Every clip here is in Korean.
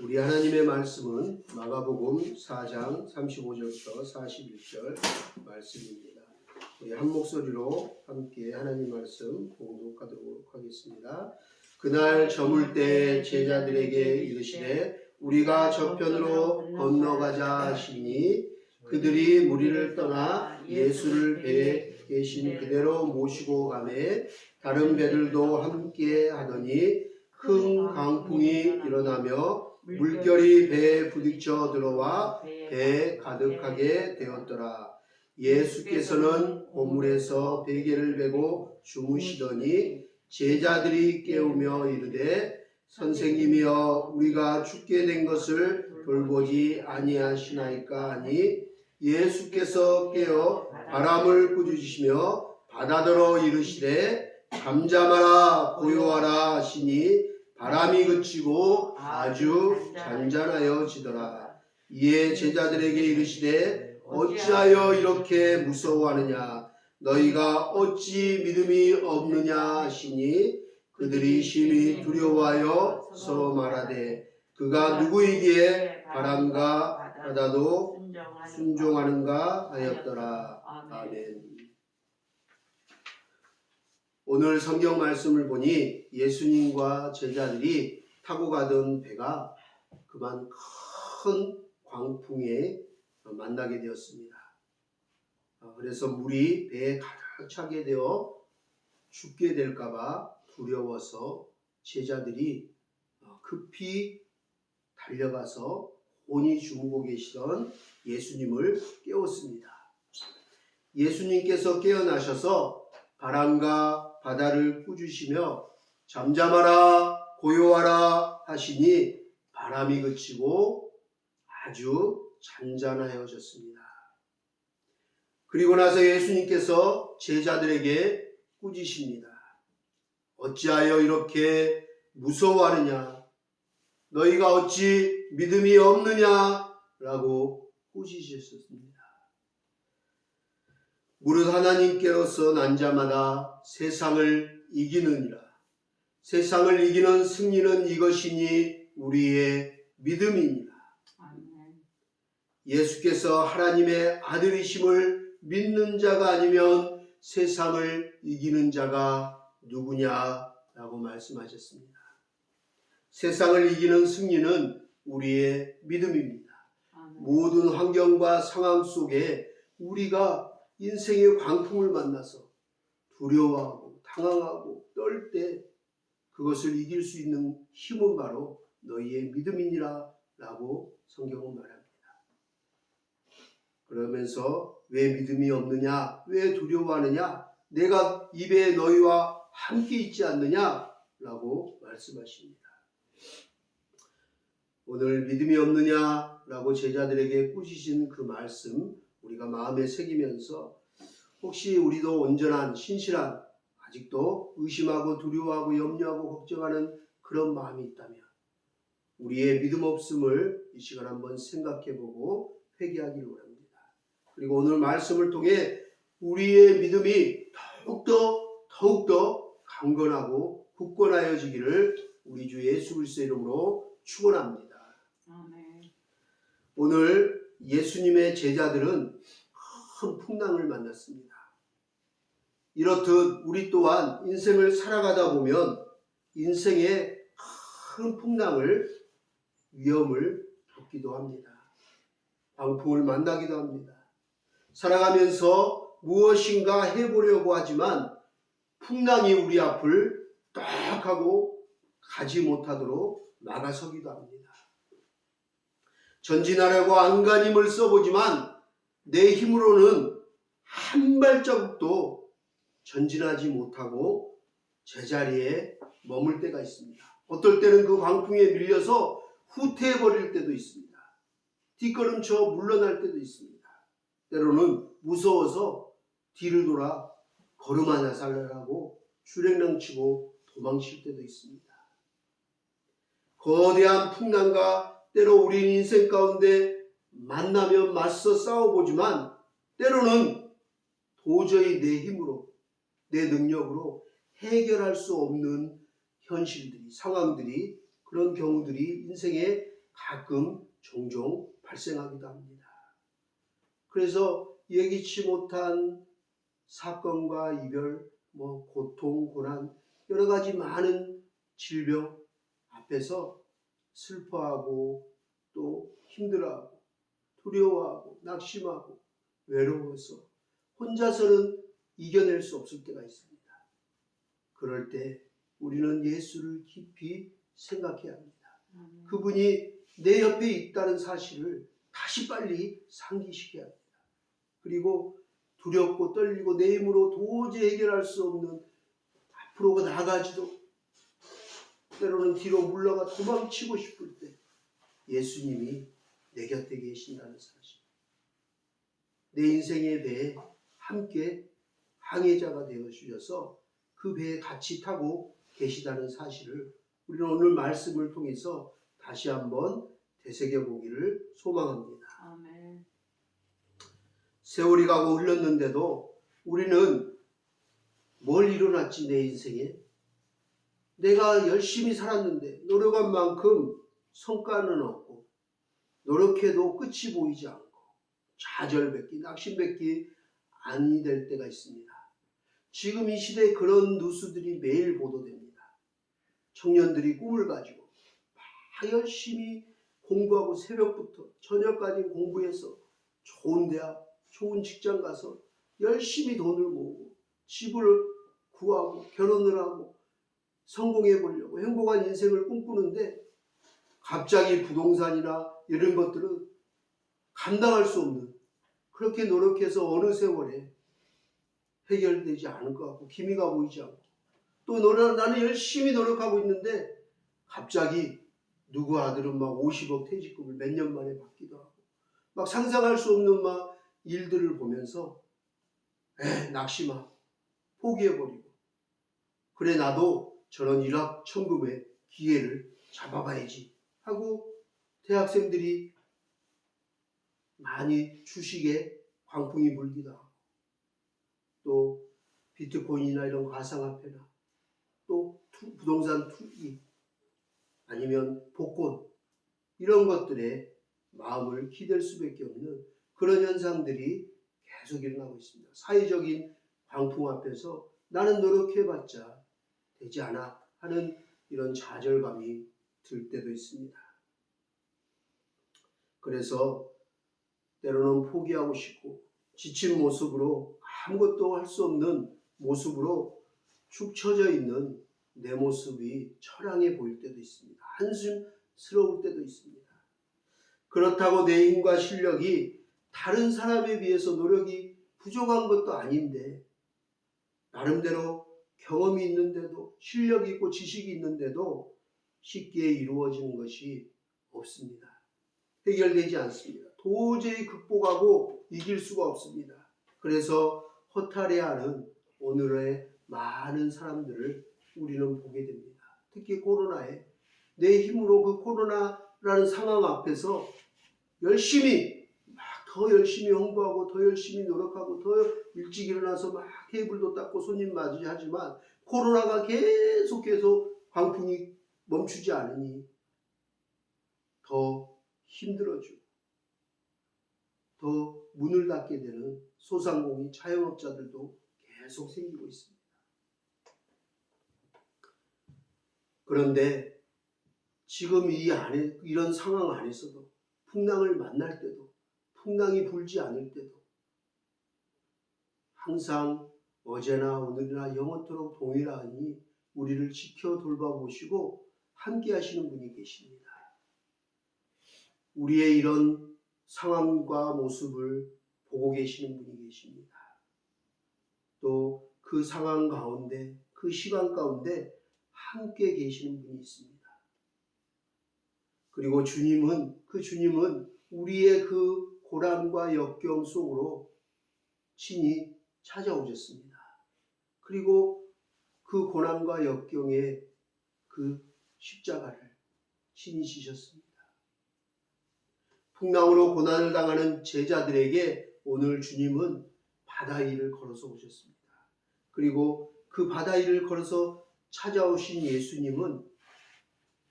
우리 하나님의 말씀은 마가복음 4장 35절부터 41절 말씀입니다. 우리 한 목소리로 함께 하나님 말씀 봉독하도록 하겠습니다. 그날 저물 때 제자들에게 이르시되 우리가 저편으로 건너가자 하시니 그들이 무리를 떠나 예수를 배에 계신 그대로 모시고 가매 다른 배들도 함께 하더니 큰 강풍이 일어나며 물결이 배에 부딪혀 들어와 배에 가득하게 되었더라. 예수께서는 고물에서 베개를 베고 주무시더니 제자들이 깨우며 이르되 선생님이여 우리가 죽게 된 것을 돌보지 아니하시나이까 하니 예수께서 깨어 바람을 꾸짖으시며 바다더러 이르시되 잠잠하라 고요하라 하시니 바람이 그치고 아주 잔잔하여지더라. 이에 제자들에게 이르시되 어찌하여 이렇게 무서워하느냐 너희가 어찌 믿음이 없느냐 하시니 그들이 심히 두려워하여 서로 말하되 그가 누구이기에 바람과 바다도 순종하는가 하였더라. 아멘. 오늘 성경 말씀을 보니 예수님과 제자들이 타고 가던 배가 그만 큰 광풍에 만나게 되었습니다. 그래서 물이 배에 가득 차게 되어 죽게 될까봐 두려워서 제자들이 급히 달려가서 곤히 주무고 계시던 예수님을 깨웠습니다. 예수님께서 깨어나셔서 바람과 바다를 꾸짖으시며 잠잠하라 고요하라 하시니 바람이 그치고 아주 잔잔하여졌습니다. 그리고 나서 예수님께서 제자들에게 꾸짖으십니다. 어찌하여 이렇게 무서워하느냐 너희가 어찌 믿음이 없느냐 라고 꾸짖으셨습니다. 무릇 하나님께로서 난 자마다 세상을 이기느니라. 세상을 이기는 승리는 이것이니 우리의 믿음이니라. 예수께서 하나님의 아들이심을 믿는 자가 아니면 세상을 이기는 자가 누구냐라고 말씀하셨습니다. 세상을 이기는 승리는 우리의 믿음입니다. 모든 환경과 상황 속에 우리가 인생의 광풍을 만나서 두려워하고 당황하고 떨 때 그것을 이길 수 있는 힘은 바로 너희의 믿음이니라 라고 성경은 말합니다. 그러면서 왜 믿음이 없느냐 왜 두려워하느냐 내가 입에 너희와 함께 있지 않느냐 라고 말씀하십니다. 오늘 믿음이 없느냐 라고 제자들에게 꾸짖으신 그 말씀 우리가 마음에 새기면서 혹시 우리도 온전한 신실한 아직도 의심하고 두려워하고 염려하고 걱정하는 그런 마음이 있다면 우리의 믿음 없음을 이 시간 한번 생각해보고 회개하기를 원합니다. 그리고 오늘 말씀을 통해 우리의 믿음이 더욱더 강건하고 굳건하여지기를 우리 주 예수 그리스도의 이름으로 축원합니다. 오늘 예수님의 제자들은 큰 풍랑을 만났습니다. 이렇듯 우리 또한 인생을 살아가다 보면 인생의 큰 풍랑을 위험을 겪기도 합니다. 광풍을 만나기도 합니다. 살아가면서 무엇인가 해보려고 하지만 풍랑이 우리 앞을 딱 하고 가지 못하도록 막아서기도 합니다. 전진하려고 안간힘을 써보지만 내 힘으로는 한 발자국도 전진하지 못하고 제자리에 머물 때가 있습니다. 어떨 때는 그 광풍에 밀려서 후퇴해버릴 때도 있습니다. 뒷걸음쳐 물러날 때도 있습니다. 때로는 무서워서 뒤를 돌아 걸음 하나 살려라고 주랭랑치고 도망칠 때도 있습니다. 거대한 풍랑과 때로 우리 인생 가운데 만나면 맞서 싸워보지만 때로는 도저히 내 힘으로 내 능력으로 해결할 수 없는 현실들이 상황들이 그런 경우들이 인생에 가끔 종종 발생하기도 합니다. 그래서 예기치 못한 사건과 이별, 고통, 고난, 여러 가지 많은 질병 앞에서 슬퍼하고 또 힘들어하고 두려워하고 낙심하고 외로워서 혼자서는 이겨낼 수 없을 때가 있습니다. 그럴 때 우리는 예수를 깊이 생각해야 합니다. 그분이 내 옆에 있다는 사실을 다시 빨리 상기시켜야 합니다. 그리고 두렵고 떨리고 내 힘으로 도저히 해결할 수 없는 앞으로 나아가지도 때로는 뒤로 물러가 도망치고 싶을 때 예수님이 내 곁에 계신다는 사실, 내 인생의 배에 함께 항해자가 되어 주셔서 그 배에 같이 타고 계시다는 사실을 우리는 오늘 말씀을 통해서 다시 한번 되새겨보기를 소망합니다. 아멘. 세월이 가고 흘렀는데도 우리는 뭘 이뤄놨지 내 인생에? 내가 열심히 살았는데 노력한 만큼 성과는 없고 노력해도 끝이 보이지 않고 좌절받기, 낙심받기 아니 될 때가 있습니다. 지금 이 시대에 그런 뉴스들이 매일 보도됩니다. 청년들이 꿈을 가지고 막 열심히 공부하고 새벽부터 저녁까지 공부해서 좋은 대학, 좋은 직장 가서 열심히 돈을 모으고 집을 구하고 결혼을 하고 성공해 보려고 행복한 인생을 꿈꾸는데 갑자기 부동산이나 이런 것들은 감당할 수 없는, 그렇게 노력해서 어느 세월에 해결되지 않을 것 같고 기미가 보이지 않고 또 나는 열심히 노력하고 있는데 갑자기 누구 아들은 막 50억 퇴직금을 몇 년 만에 받기도 하고 막 상상할 수 없는 막 일들을 보면서 낙심하고 포기해버리고, 그래 나도 저런 일확천금의 기회를 잡아봐야지 하고 대학생들이 많이 주식에 광풍이 불기도 하고 또 비트코인이나 이런 가상화폐나 또 부동산 투기 아니면 복권 이런 것들에 마음을 기댈 수밖에 없는 그런 현상들이 계속 일어나고 있습니다. 사회적인 광풍 앞에서 나는 노력해봤자 되지 않아 하는 이런 좌절감이 들 때도 있습니다. 그래서 때로는 포기하고 싶고 지친 모습으로 아무것도 할 수 없는 모습으로 축 처져 있는 내 모습이 처량해 보일 때도 있습니다. 한심스러울 때도 있습니다. 그렇다고 내 힘과 실력이 다른 사람에 비해서 노력이 부족한 것도 아닌데 나름대로 경험이 있는데도 실력이 있고 지식이 있는데도 쉽게 이루어지는 것이 없습니다. 해결되지 않습니다. 도저히 극복하고 이길 수가 없습니다. 그래서 허탈해하는 오늘의 많은 사람들을 우리는 보게 됩니다. 특히 코로나에 내 힘으로 그 코로나라는 상황 앞에서 열심히 더 열심히 홍보하고 더 열심히 노력하고 더 일찍 일어나서 막 테이블도 닦고 손님 맞이하지만 코로나가 계속해서 광풍이 멈추지 않으니 더 힘들어지고 더 문을 닫게 되는 소상공인 자영업자들도 계속 생기고 있습니다. 그런데 지금 이런 상황 안에서도 풍랑을 만날 때도 풍랑이 불지 않을 때도 항상 어제나 오늘이나 영원토록 동일하니 우리를 지켜 돌봐보시고 함께 하시는 분이 계십니다. 우리의 이런 상황과 모습을 보고 계시는 분이 계십니다. 또 그 상황 가운데 그 시간 가운데 함께 계시는 분이 있습니다. 그리고 주님은 우리의 그 고난과 역경 속으로 친히 찾아오셨습니다. 그리고 그 고난과 역경의 그 십자가를 친히 지셨습니다. 풍랑으로 고난을 당하는 제자들에게 오늘 주님은 바다 위를 걸어서 오셨습니다. 그리고 그 바다 위를 걸어서 찾아오신 예수님은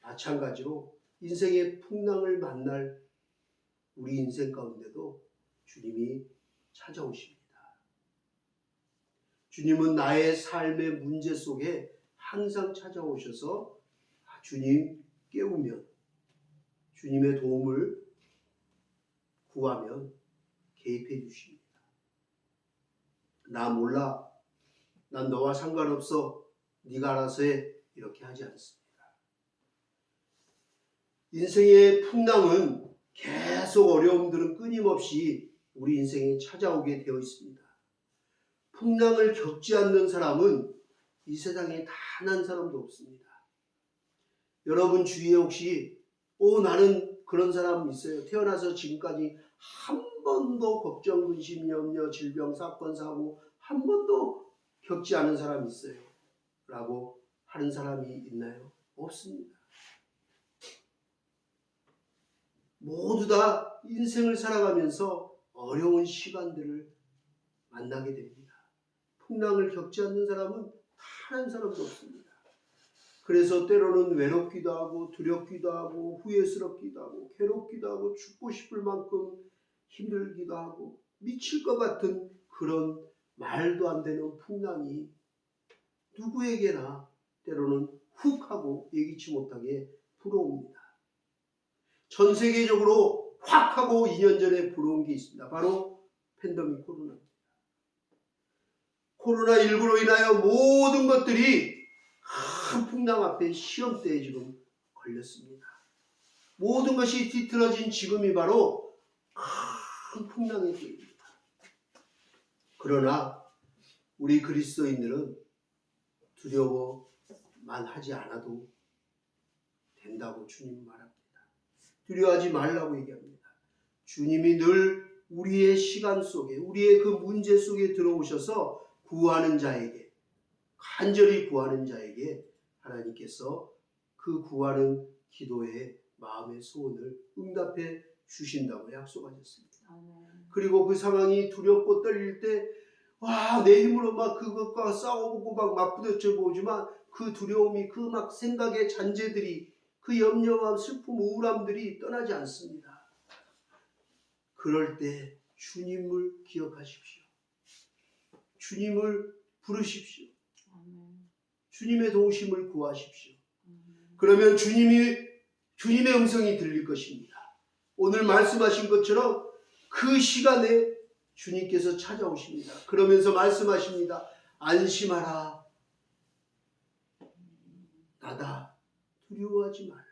마찬가지로 인생의 풍랑을 만날 우리 인생 가운데도 주님이 찾아오십니다. 주님은 나의 삶의 문제 속에 항상 찾아오셔서 주님 깨우면, 주님의 도움을 구하면 개입해 주십니다. 나 몰라, 난 너와 상관없어, 네가 알아서 해, 이렇게 하지 않습니다. 인생의 풍랑은 계속 어려움들은 끊임없이 우리 인생에 찾아오게 되어 있습니다. 풍랑을 겪지 않는 사람은 이 세상에 단 한 사람도 없습니다. 여러분 주위에 혹시 나는 그런 사람 있어요. 태어나서 지금까지 한 번도 걱정, 근심, 염려, 질병, 사건, 사고 한 번도 겪지 않은 사람이 있어요. 라고 하는 사람이 있나요? 없습니다. 모두 다 인생을 살아가면서 어려운 시간들을 만나게 됩니다. 풍랑을 겪지 않는 사람은 단 한 사람도 없습니다. 그래서 때로는 외롭기도 하고 두렵기도 하고 후회스럽기도 하고 괴롭기도 하고 죽고 싶을 만큼 힘들기도 하고 미칠 것 같은 그런 말도 안 되는 풍랑이 누구에게나 때로는 훅 하고 예기치 못하게 불어옵니다. 전 세계적으로 확 하고 2년 전에 불어온 게 있습니다. 바로 팬데믹 코로나입니다. 코로나19로 인하여 모든 것들이 큰 풍랑 앞에 시험대에 지금 걸렸습니다. 모든 것이 뒤틀어진 지금이 바로 큰 풍랑의 때입니다. 그러나 우리 그리스도인들은 두려워만 하지 않아도 된다고 주님 말합니다. 두려워하지 말라고 얘기합니다. 주님이 늘 우리의 시간 속에, 우리의 그 문제 속에 들어오셔서 구하는 자에게, 간절히 구하는 자에게 하나님께서 그 구하는 기도의 마음의 소원을 응답해 주신다고 약속하셨습니다. 그리고 그 상황이 두렵고 떨릴 때 내 힘으로 막 그것과 싸워보고 막 맞부딪혀 보지만 그 두려움이, 그 막 생각의 잔재들이, 그 염려와 슬픔, 우울함들이 떠나지 않습니다. 그럴 때 주님을 기억하십시오. 주님을 부르십시오. 주님의 도우심을 구하십시오. 그러면 주님의 음성이 들릴 것입니다. 오늘 말씀하신 것처럼 그 시간에 주님께서 찾아오십니다. 그러면서 말씀하십니다. 안심하라. 나다. 두려워하지 말라.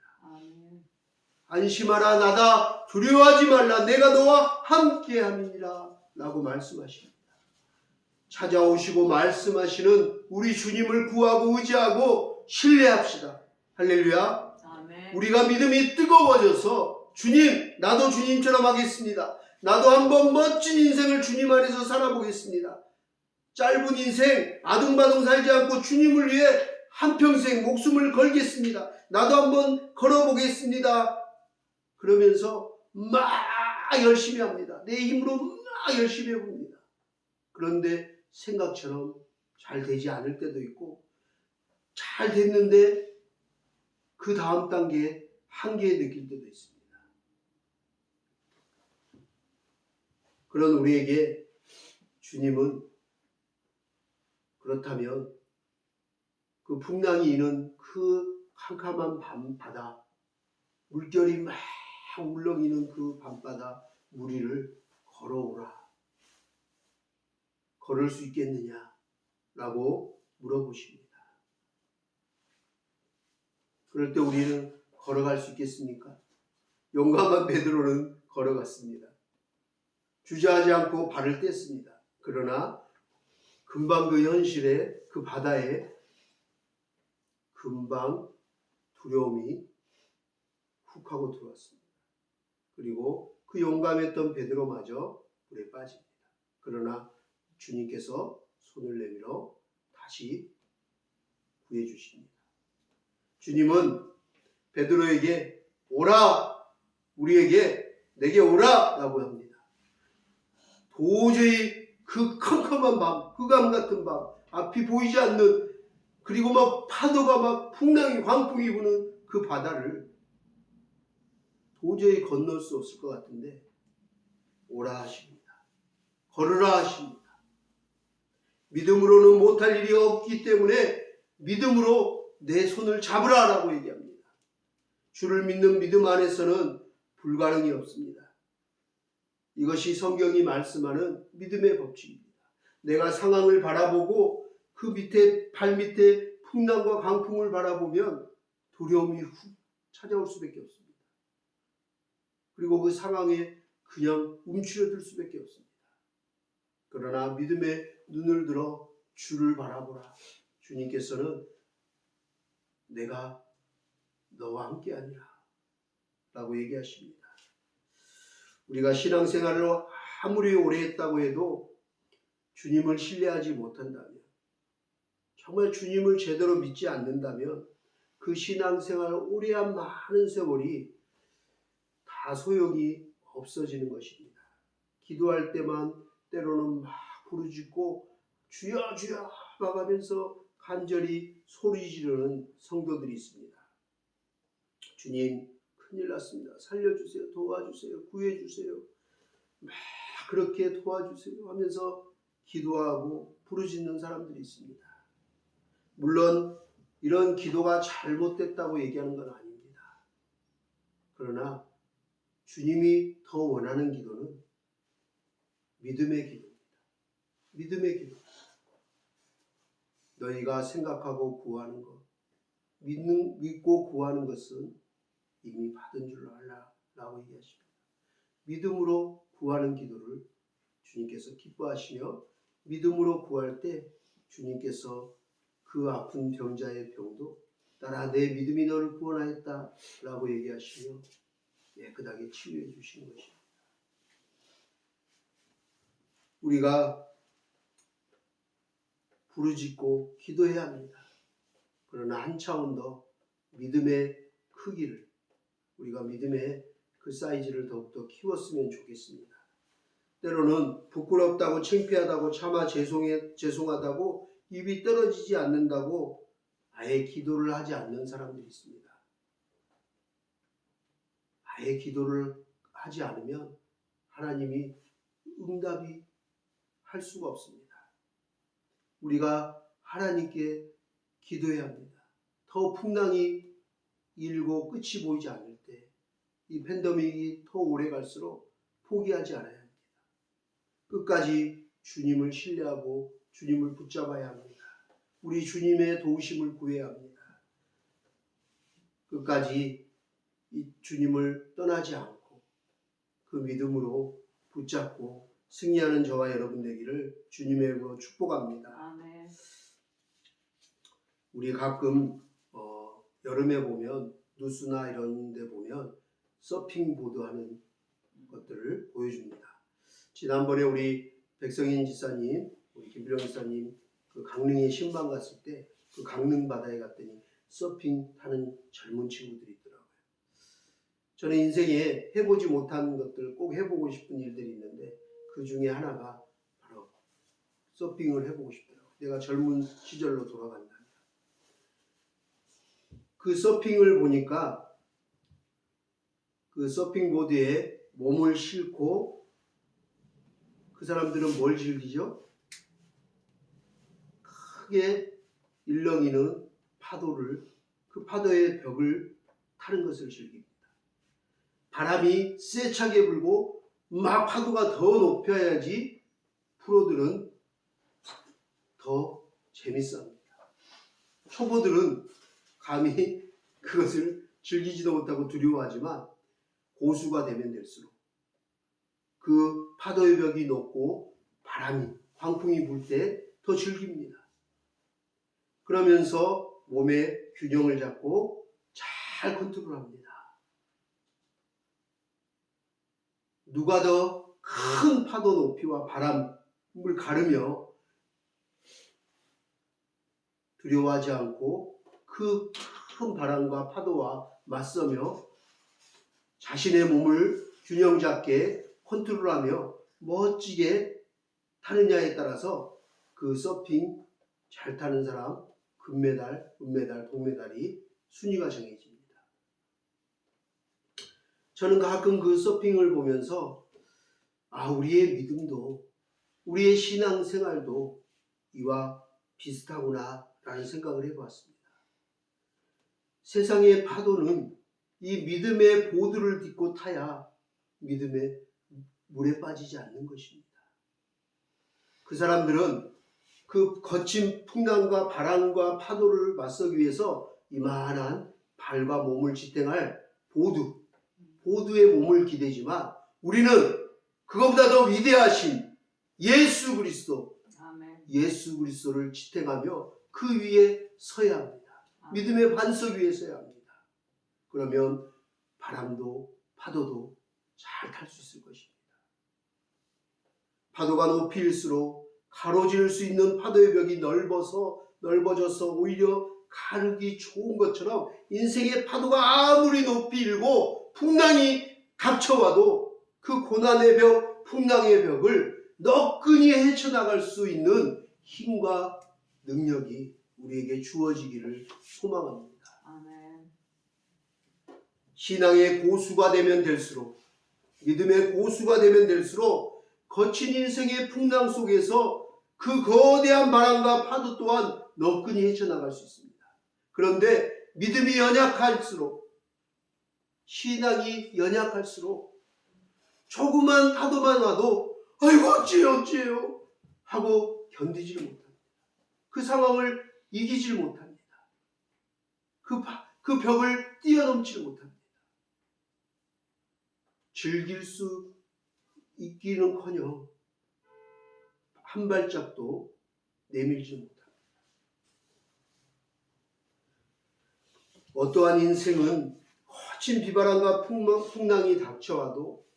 안심하라. 나다. 두려워하지 말라. 내가 너와 함께함이니라. 라고 말씀하십니다. 찾아오시고 말씀하시는 우리 주님을 구하고 의지하고 신뢰합시다. 할렐루야. 아멘. 우리가 믿음이 뜨거워져서 주님, 나도 주님처럼 하겠습니다. 나도 한번 멋진 인생을 주님 안에서 살아보겠습니다. 짧은 인생 아둥바둥 살지 않고 주님을 위해 한평생 목숨을 걸겠습니다. 나도 한번 걸어보겠습니다. 그러면서 막 열심히 합니다. 내 힘으로 막 열심히 해봅니다. 그런데 생각처럼 잘 되지 않을 때도 있고, 잘 됐는데 그 다음 단계에 한계에 느낄 때도 있습니다. 그런 우리에게 주님은 그렇다면 그 풍랑이 이는 그 캄캄한 밤바다, 물결이 막 울렁이는 그 밤바다 무리를 걸어오라. 걸을 수 있겠느냐? 라고 물어보십니다. 그럴 때 우리는 걸어갈 수 있겠습니까? 용감한 베드로는 걸어갔습니다. 주저하지 않고 발을 뗐습니다. 그러나 금방 그 현실에, 그 바다에 금방 두려움이 훅 하고 들어왔습니다. 그리고 그 용감했던 베드로마저 물에 빠집니다. 그러나 주님께서 손을 내밀어 다시 구해 주십니다. 주님은 베드로에게 오라, 내게 오라 라고 합니다. 도저히 그 컴컴한 밤, 흑암 같은 밤, 앞이 보이지 않는, 그리고 막 파도가 막 풍랑이, 광풍이 부는 그 바다를 도저히 건널 수 없을 것 같은데 오라 하십니다. 걸으라 하십니다. 믿음으로는 못할 일이 없기 때문에 믿음으로 내 손을 잡으라라고 얘기합니다. 주를 믿는 믿음 안에서는 불가능이 없습니다. 이것이 성경이 말씀하는 믿음의 법칙입니다. 내가 상황을 바라보고 그 밑에 발 밑에 풍랑과 강풍을 바라보면 두려움이 훅 찾아올 수밖에 없습니다. 그리고 그 상황에 그냥 움츠러들 수밖에 없습니다. 그러나 믿음의 눈을 들어 주를 바라보라. 주님께서는 내가 너와 함께하니라 라고 얘기하십니다. 우리가 신앙생활을 아무리 오래 했다고 해도 주님을 신뢰하지 못한다면, 정말 주님을 제대로 믿지 않는다면 그 신앙생활 오래한 많은 세월이 다 소용이 없어지는 것입니다. 기도할 때만 때로는 막 부르짖고 주여 주여 막하면서 간절히 소리 지르는 성도들이 있습니다. 주님 큰일 났습니다. 살려주세요. 도와주세요. 구해주세요. 막 그렇게 도와주세요 하면서 기도하고 부르짖는 사람들이 있습니다. 물론 이런 기도가 잘못됐다고 얘기하는 건 아닙니다. 그러나 주님이 더 원하는 기도는 믿음의 기도입니다. 믿음의 기도. 너희가 생각하고 구하는 것, 믿고 구하는 것은 이미 받은 줄로 알라라고 얘기하십니다. 믿음으로 구하는 기도를 주님께서 기뻐하시며 믿음으로 구할 때 주님께서 그 아픈 병자의 병도 따라 내 믿음이 너를 구원하였다 라고 얘기하시며 깨끗하게 치유해 주시는 것입니다. 우리가 부르짖고 기도해야 합니다. 그러나 한 차원 더 믿음의 크기를, 우리가 믿음의 그 사이즈를 더욱더 키웠으면 좋겠습니다. 때로는 부끄럽다고 창피하다고 차마 죄송하다고 입이 떨어지지 않는다고 아예 기도를 하지 않는 사람들이 있습니다. 아예 기도를 하지 않으면 하나님이 응답이 할 수가 없습니다. 우리가 하나님께 기도해야 합니다. 더 풍랑이 일고 끝이 보이지 않을 때, 이 팬데믹이 더 오래 갈수록 포기하지 않아야 합니다. 끝까지 주님을 신뢰하고 주님을 붙잡아야 합니다. 우리 주님의 도우심을 구해야 합니다. 끝까지 이 주님을 떠나지 않고 그 믿음으로 붙잡고 승리하는 저와 여러분 되기를 주님의 이름으로 축복합니다. 아멘. 우리 가끔 여름에 보면 뉴스나 이런 데 보면 서핑보드 하는 것들을 보여줍니다. 지난번에 우리 백성인 지사님, 우리 김필영 지사님 그 강릉에 신방 갔을 때 그 강릉 바다에 갔더니 서핑 타는 젊은 친구들이 있더라고요. 저는 인생에 해보지 못한 것들, 꼭 해보고 싶은 일들이 있는데 그 중에 하나가 바로 서핑을 해보고 싶더라고요. 내가 젊은 시절로 돌아간다면. 그 서핑을 보니까 그 서핑보드에 몸을 싣고 그 사람들은 뭘 즐기죠? 크게 일렁이는 파도를, 그 파도의 벽을 타는 것을 즐깁니다. 바람이 세차게 불고 막 파도가 더 높여야지 프로들은 더 재밌어합니다. 초보들은 감히 그것을 즐기지도 못하고 두려워하지만 고수가 되면 될수록 그 파도의 벽이 높고 바람이, 광풍이 불 때 더 즐깁니다. 그러면서 몸의 균형을 잡고 잘 컨트롤합니다. 누가 더 큰 파도 높이와 바람을 가르며 두려워하지 않고 그 큰 바람과 파도와 맞서며 자신의 몸을 균형 잡게 컨트롤하며 멋지게 타느냐에 따라서 그 서핑 잘 타는 사람 금메달, 은메달, 동메달이 순위가 정해집니다. 저는 가끔 그 서핑을 보면서 우리의 믿음도 우리의 신앙생활도 이와 비슷하구나 라는 생각을 해보았습니다. 세상의 파도는 이 믿음의 보드를 딛고 타야 믿음의 물에 빠지지 않는 것입니다. 그 사람들은 그 거친 풍랑과 바람과 파도를 맞서기 위해서 이만한 발과 몸을 지탱할 보드에 몸을 기대지만 우리는 그것보다 더 위대하신 예수 그리스도, 예수 그리스도를 지탱하며 그 위에 서야 합니다. 믿음의 반석 위에 서야 합니다. 그러면 바람도 파도도 잘 탈 수 있을 것입니다. 파도가 높일수록 가로지를 수 있는 파도의 벽이 넓어져서 오히려 가르기 좋은 것처럼 인생의 파도가 아무리 높이 일고 풍랑이 닥쳐와도 그 고난의 벽, 풍랑의 벽을 너끈히 헤쳐나갈 수 있는 힘과 능력이 우리에게 주어지기를 소망합니다. 아멘. 신앙의 고수가 되면 될수록, 믿음의 고수가 되면 될수록 거친 인생의 풍랑 속에서 그 거대한 바람과 파도 또한 너끈히 헤쳐나갈 수 있습니다. 그런데 믿음이 연약할수록, 신앙이 연약할수록 조그만 파도만 와도 아이고 어찌해요 하고 견디질 못합니다. 그 상황을 이기질 못합니다. 그 벽을 뛰어넘지를 못합니다. 즐길 수 있기는커녕 한 발짝도 내밀지 못합니다. 어떠한 인생은 거친 비바람과 풍랑이 닥쳐와도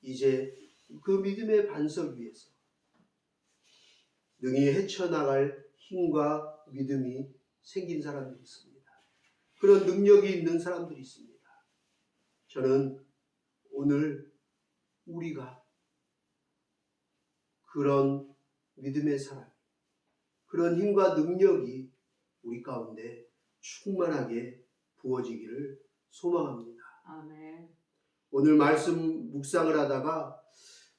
이제 그 믿음의 반석 위에서 능히 헤쳐나갈 힘과 믿음이 생긴 사람들이 있습니다. 그런 능력이 있는 사람들이 있습니다. 저는 오늘 우리가 그런 믿음의 사람, 그런 힘과 능력이 우리 가운데 충만하게 부어지기를 소망합니다. 아멘. 오늘 말씀 묵상을 하다가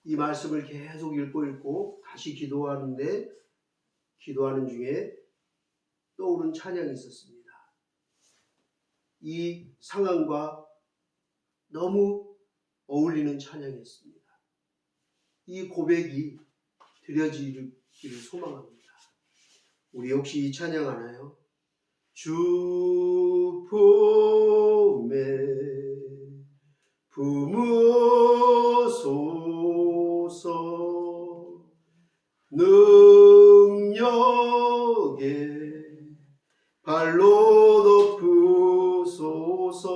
이 말씀을 계속 읽고 다시 기도하는 중에 떠오른 찬양이 있었습니다. 이 상황과 너무 어울리는 찬양이었습니다. 이 고백이 드려지기를 소망합니다. 우리 혹시 이 찬양 아나요? 주 품에 품으소서 능력에 발로 덮으소서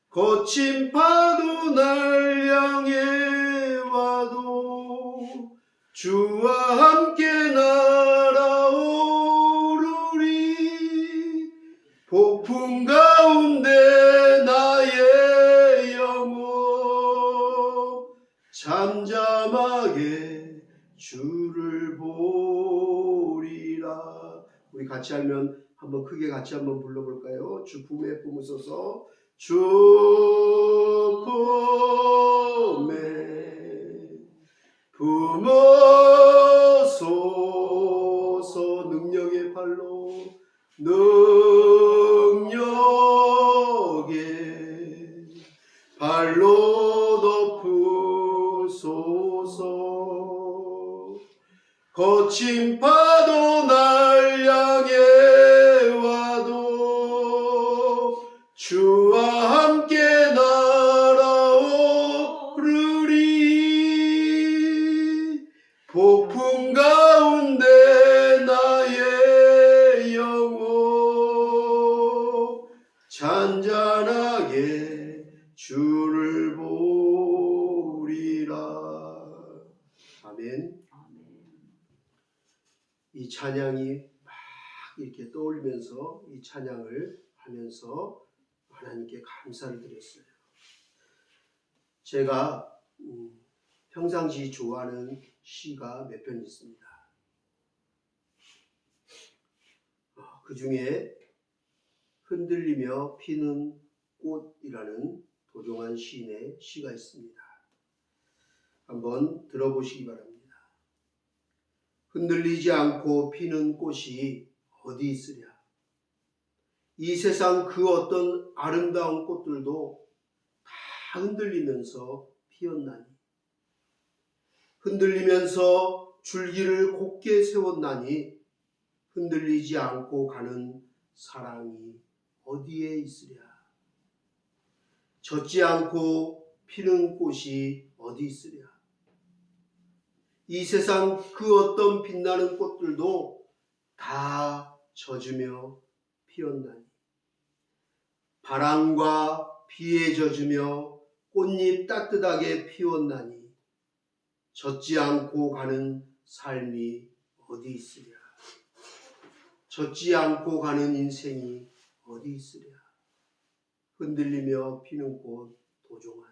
거친 파도 날 향해 와도 주와 함께 날아오르리 폭풍 가운데 나의 영혼 잠잠하게 주를 보리라. 우리 같이 하면 한번 크게 같이 한번 불러볼까요? 주 품에 품으소서 주 품에 품으소서 능력의 발로 능력의 발로 덮으소서 거친 파도 날 향해 와도 주와 함께 날아오르리 폭풍 가운데 나의 영혼 잔잔하게 주를 보리라. 아멘. 이 찬양이 막 이렇게 떠올리면서 이 찬양을 하면서 하나님께 감사를 드렸어요. 제가 평상시 좋아하는 시가 몇 편 있습니다. 그 중에 흔들리며 피는 꽃이라는 도종환 시인의 시가 있습니다. 한번 들어보시기 바랍니다. 흔들리지 않고 피는 꽃이 어디 있으랴. 이 세상 그 어떤 아름다운 꽃들도 다 흔들리면서 피었나니, 흔들리면서 줄기를 곧게 세웠나니 흔들리지 않고 가는 사랑이 어디에 있으랴. 젖지 않고 피는 꽃이 어디 있으랴. 이 세상 그 어떤 빛나는 꽃들도 다 젖으며 피었나니, 바람과 비에 젖으며 꽃잎 따뜻하게 피웠나니 젖지 않고 가는 삶이 어디 있으랴. 젖지 않고 가는 인생이 어디 있으랴. 흔들리며 피는 꽃 도종환.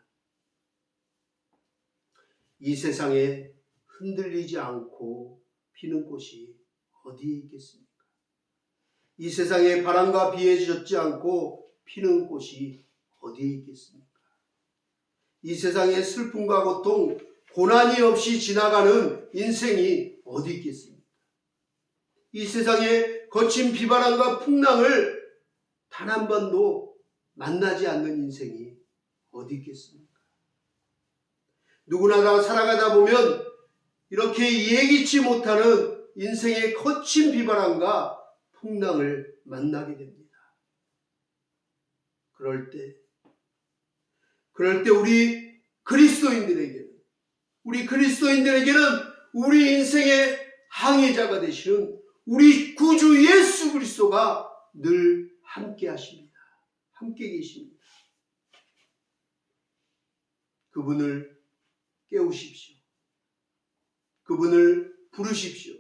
이 세상에 흔들리지 않고 피는 꽃이 어디에 있겠습니까? 이 세상에 바람과 비에 젖지 않고 피는 꽃이 어디에 있겠습니까? 이 세상에 슬픔과 고통, 고난이 없이 지나가는 인생이 어디 있겠습니까? 이 세상에 거친 비바람과 풍랑을 단 한 번도 만나지 않는 인생이 어디 있겠습니까? 누구나 다 살아가다 보면 이렇게 예기치 못하는 인생의 거친 비바람과 풍랑을 만나게 됩니다. 그럴 때 우리 그리스도인들에게는 우리 인생의 항해자가 되시는 우리 구주 예수 그리스도가 늘 함께 하십니다. 함께 계십니다. 그분을 깨우십시오. 그분을 부르십시오.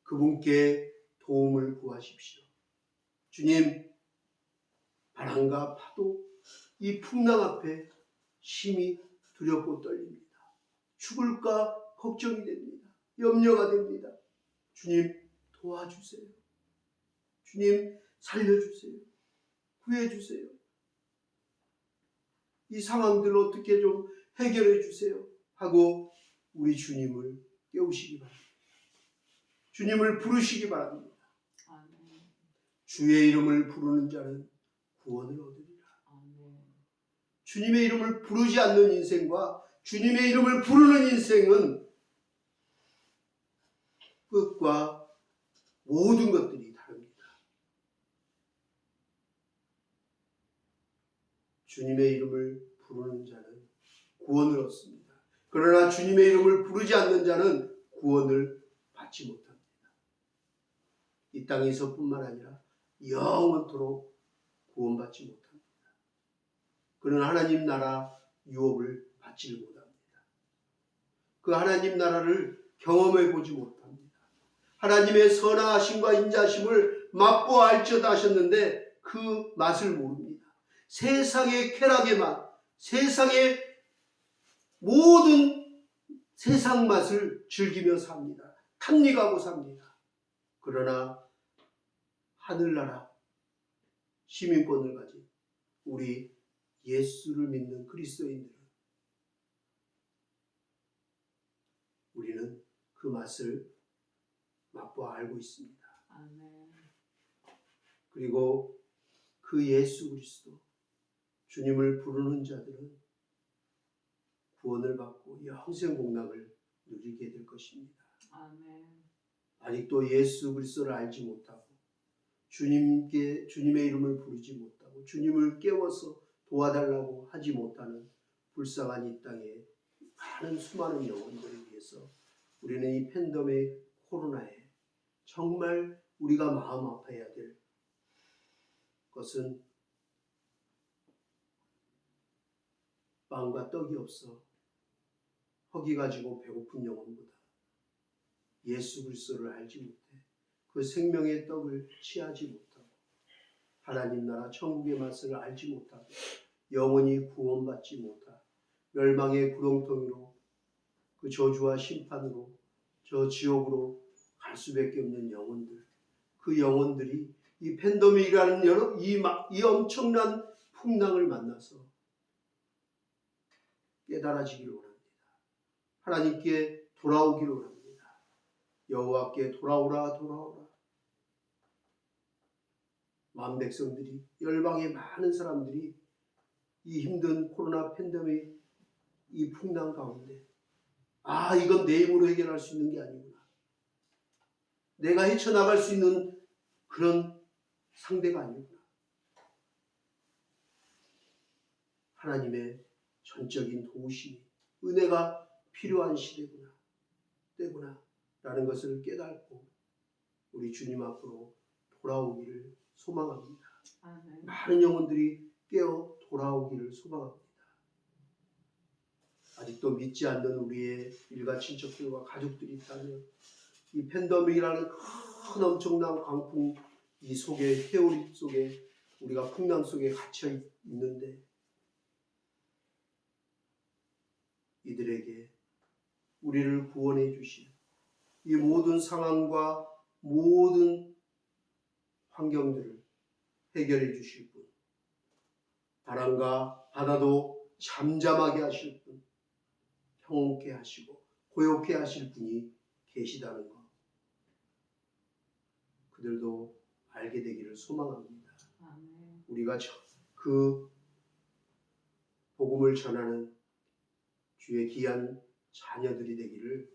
그분께 도움을 구하십시오. 주님, 바람과 파도, 이 풍랑 앞에 심히 두렵고 떨립니다. 죽을까 걱정이 됩니다. 염려가 됩니다. 주님, 도와주세요. 주님, 살려주세요. 구해주세요. 이 상황들을 어떻게 좀 해결해 주세요 하고 우리 주님을 깨우시기 바랍니다. 주님을 부르시기 바랍니다. 아멘. 주의 이름을 부르는 자는 구원을 얻으리라. 아멘. 주님의 이름을 부르지 않는 인생과 주님의 이름을 부르는 인생은 끝과 모든 것들이 다릅니다. 주님의 이름을 부르는 자는 구원을 얻습니다. 그러나 주님의 이름을 부르지 않는 자는 구원을 받지 못합니다. 이 땅에서뿐만 아니라 영원토록 구원받지 못합니다. 그는 하나님 나라 유업을 받지를 못합니다. 그 하나님 나라를 경험해 보지 못합니다. 하나님의 선하심과 인자심을 맛보 알지어다 하셨는데 그 맛을 모릅니다. 세상의 쾌락의 맛, 세상의 모든 세상 맛을 즐기며 삽니다. 탐닉하고 삽니다. 그러나 하늘나라 시민권을 가진 우리 예수를 믿는 그리스도인들은 우리는 그 맛을 맛보아 알고 있습니다. 아멘. 그리고 그 예수 그리스도 주님을 부르는 자들은 구원을 받고 영생 공락을 누리게 될 것입니다. 아멘. 아직도 예수 그리스도를 알지 못하고 주님의 이름을 부르지 못하고 주님을 깨워서 도와달라고 하지 못하는 불쌍한 이 땅에 많은 수많은 영혼들을 위해서 우리는 이 팬데믹 코로나에 정말 우리가 마음 아파해야 될 것은 빵과 떡이 없어 허기 가지고 배고픈 영혼보다 예수 그리스도를 알지 못해 그 생명의 떡을 취하지 못하고 하나님 나라 천국의 맛을 알지 못하고 영원히 구원받지 못하고 멸망의 구렁텅이로 그 저주와 심판으로 저 지옥으로 갈 수밖에 없는 영혼들, 그 영혼들이 이 팬데믹이라는 이 엄청난 풍랑을 만나서 깨달아지기를 원합니다. 하나님께 돌아오기를 원합니다. 여호와께 돌아오라 돌아오라. 만 백성들이, 열방의 많은 사람들이 이 힘든 코로나 팬데믹 이 풍랑 가운데 이건 내 힘으로 해결할 수 있는 게 아니구나. 내가 헤쳐나갈 수 있는 그런 상대가 아니구나. 하나님의 전적인 도우심이, 은혜가 필요한 시대구나, 때구나 라는 것을 깨닫고 우리 주님 앞으로 돌아오기를 소망합니다. 아멘. 많은 영혼들이 깨어 돌아오기를 소망합니다. 아직도 믿지 않는 우리의 일가 친척들과 가족들이 있다면 이 팬데믹이라는 큰 엄청난 광풍 이 속에, 회오리 속에 우리가 풍랑 속에 갇혀 있는데 이들에게 우리를 구원해 주신 이 모든 상황과 모든 환경들을 해결해 주실 분, 바람과 바다도 잠잠하게 하실 분, 평온케 하시고 고요케 하실 분이 계시다는 것, 그들도 알게 되기를 소망합니다. 아멘. 우리가 그 복음을 전하는 주의 귀한 자녀들이 되기를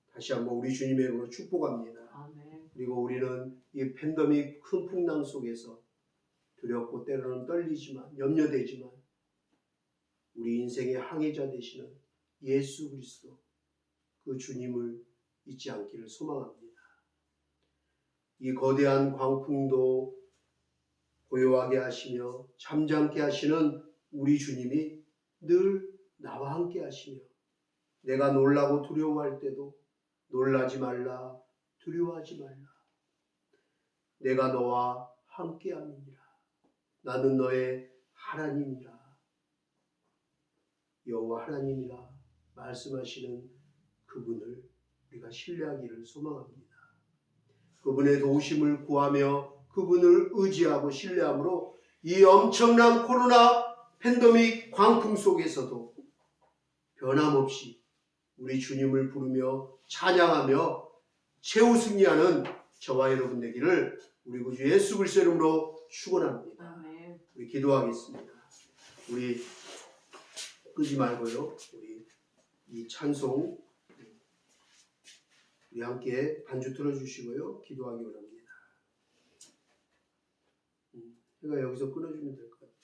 다시 한번 우리 주님의 이름으로 축복합니다. 아멘. 그리고 우리는 이 팬데믹 큰 풍랑 속에서 두렵고 때로는 떨리지만 염려되지만 우리 인생의 항해자 되시는 예수 그리스도 그 주님을 잊지 않기를 소망합니다. 이 거대한 광풍도 고요하게 하시며 잠잠케 하시는 우리 주님이 늘 나와 함께 하시며 내가 놀라고 두려워할 때도 놀라지 말라, 두려워하지 말라. 내가 너와 함께 함이니라. 나는 너의 하나님이라. 여호와 하나님이라 말씀하시는 그분을 우리가 신뢰하기를 소망합니다. 그분의 도우심을 구하며 그분을 의지하고 신뢰함으로 이 엄청난 코로나 팬데믹 광풍 속에서도 변함없이 우리 주님을 부르며 찬양하며 최후 승리하는 저와 여러분 되기를 우리 구주 예수 그리스도 이름으로 축원합니다. 아멘. 우리 기도하겠습니다. 우리 끄지 말고요. 우리 이 찬송 우리 함께 반주 틀어주시고요. 기도하기 원합니다. 제가 여기서 끊어주면 될 것 같아요.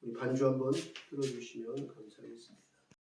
우리 반주 한번 틀어주시면